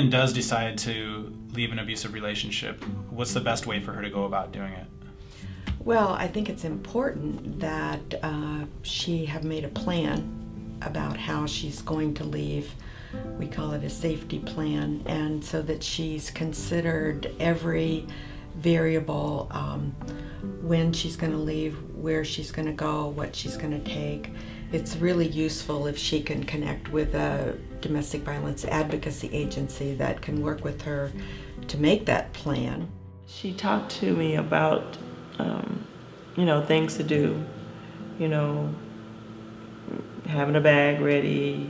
woman does decide to leave an abusive relationship, what's the best way for her to go about doing it? Well, I think it's important that she have made a plan about how she's going to leave. We call it a safety plan, and so that she's considered every variable, when she's going to leave, where she's going to go, what she's going to take. It's really useful if she can connect with a domestic violence advocacy agency that can work with her to make that plan. She talked to me about, things to do, having a bag ready,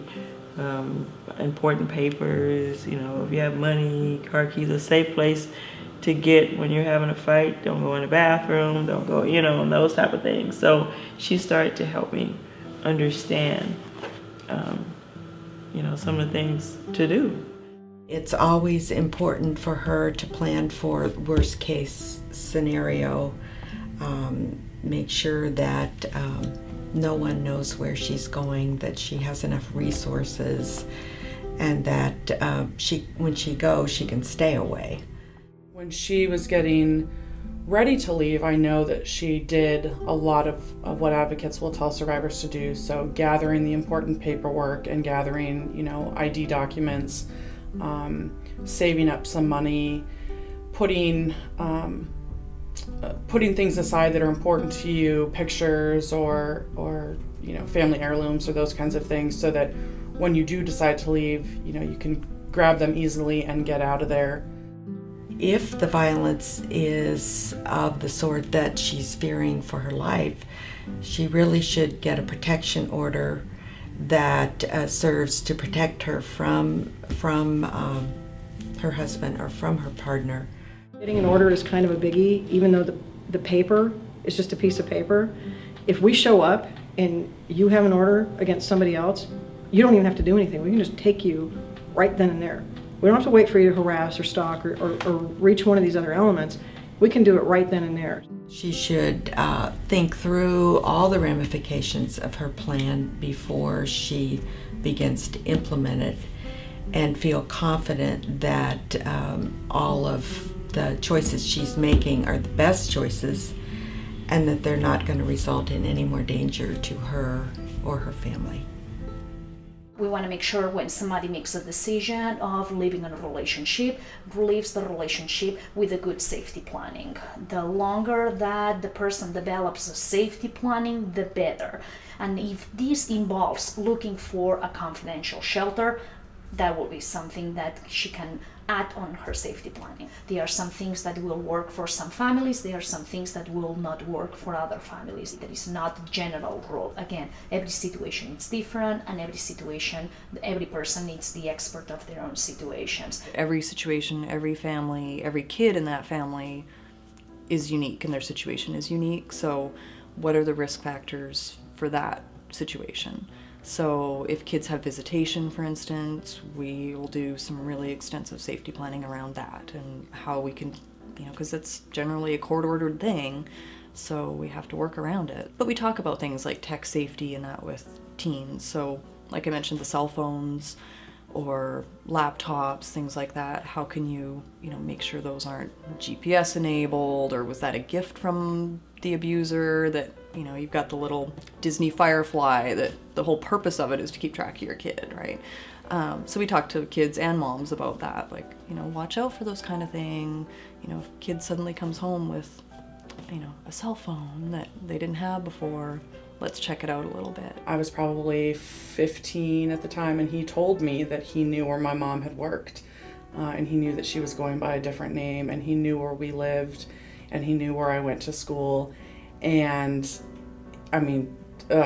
important papers, if you have money, car keys, a safe place to get when you're having a fight. Don't go in the bathroom, don't go, and those type of things. So she started to help me understand, some of the things to do. It's always important for her to plan for worst case scenario, make sure that no one knows where she's going, that she has enough resources, and that when she goes, she can stay away. When she was getting ready to leave, I know that she did a lot of what advocates will tell survivors to do. So gathering the important paperwork and gathering, ID documents, saving up some money, putting things aside that are important to you, pictures or family heirlooms or those kinds of things, so that when you do decide to leave, you can grab them easily and get out of there. If the violence is of the sort that she's fearing for her life, she really should get a protection order that serves to protect her from her husband or from her partner. Getting an order is kind of a biggie, even though the paper is just a piece of paper. If we show up and you have an order against somebody else, you don't even have to do anything. We can just take you right then and there. We don't have to wait for you to harass or stalk or reach one of these other elements. We can do it right then and there. She should think through all the ramifications of her plan before she begins to implement it, and feel confident that all of the choices she's making are the best choices, and that they're not going to result in any more danger to her or her family. We want to make sure when somebody makes a decision of leaving a relationship, leaves the relationship with a good safety planning. The longer that the person develops a safety planning, the better. And if this involves looking for a confidential shelter, that will be something that she can add on her safety planning. There are some things that will work for some families, there are some things that will not work for other families. There is not a general rule. Again, every situation is different, and every person needs the expert of their own situations. Every situation, every family, every kid in that family is unique, and their situation is unique. So what are the risk factors for that situation? So if kids have visitation, for instance, we will do some really extensive safety planning around that, and how we can, because it's generally a court-ordered thing, so we have to work around it. But we talk about things like tech safety and that with teens. So like I mentioned, the cell phones or laptops, things like that. How can you, make sure those aren't GPS enabled, or was that a gift from the abuser that, you've got the little Disney Firefly that the whole purpose of it is to keep track of your kid, right? So we talk to kids and moms about that, like, watch out for those kind of thing. If a kid suddenly comes home with, a cell phone that they didn't have before, let's check it out a little bit. I was probably 15 at the time, and he told me that he knew where my mom had worked, and he knew that she was going by a different name, and he knew where we lived, and he knew where I went to school. And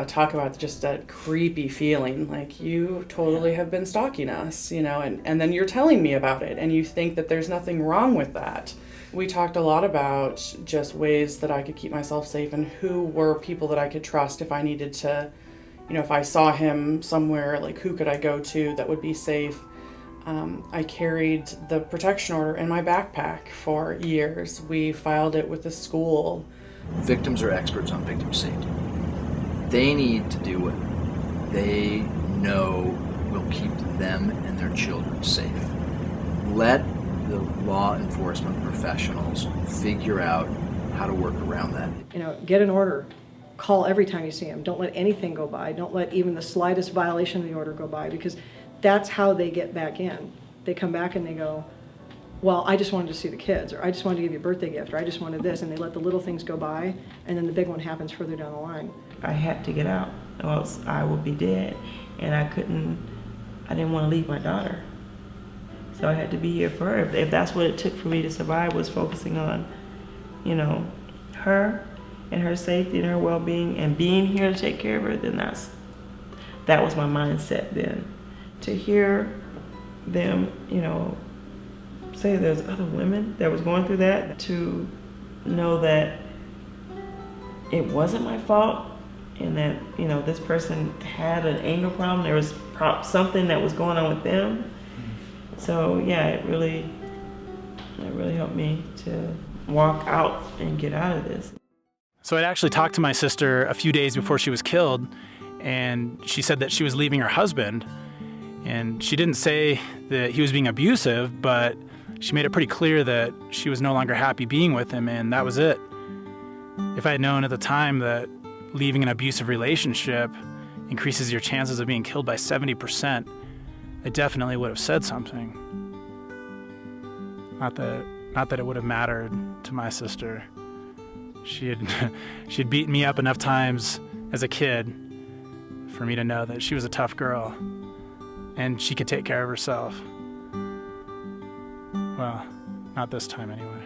talk about just a creepy feeling, like, you totally have been stalking us, and then you're telling me about it, and you think that there's nothing wrong with that. We talked a lot about just ways that I could keep myself safe, and who were people that I could trust if I needed to, if I saw him somewhere, like, who could I go to that would be safe. I carried the protection order in my backpack for years. We filed it with the school. Victims are experts on victim safety. They need to do what they know will keep them and their children safe. let the law enforcement professionals figure out how to work around that. You know, get an order. Call every time you see them. Don't let anything go by. Don't let even the slightest violation of the order go by, because that's how they get back in. They come back and they go, well, I just wanted to see the kids, or I just wanted to give you a birthday gift, or I just wanted this, and they let the little things go by, and then the big one happens further down the line. I had to get out, or else I would be dead, and I didn't want to leave my daughter. So I had to be here for her. If that's what it took for me to survive, was focusing on, you know, her and her safety and her well-being and being here to take care of her, then that was my mindset then. To hear them, you know, say there's other women that was going through that, to know that it wasn't my fault and that, you know, this person had an anger problem, there was something that was going on with them. So yeah, it really helped me to walk out and get out of this. So I'd actually talked to my sister a few days before she was killed, and she said that she was leaving her husband. And she didn't say that he was being abusive, but she made it pretty clear that she was no longer happy being with him, and that was it. If I had known at the time that leaving an abusive relationship increases your chances of being killed by 70%, I definitely would have said something. Not that it would have mattered to my sister. She'd beaten me up enough times as a kid for me to know that she was a tough girl and she could take care of herself. Well, not this time anyway.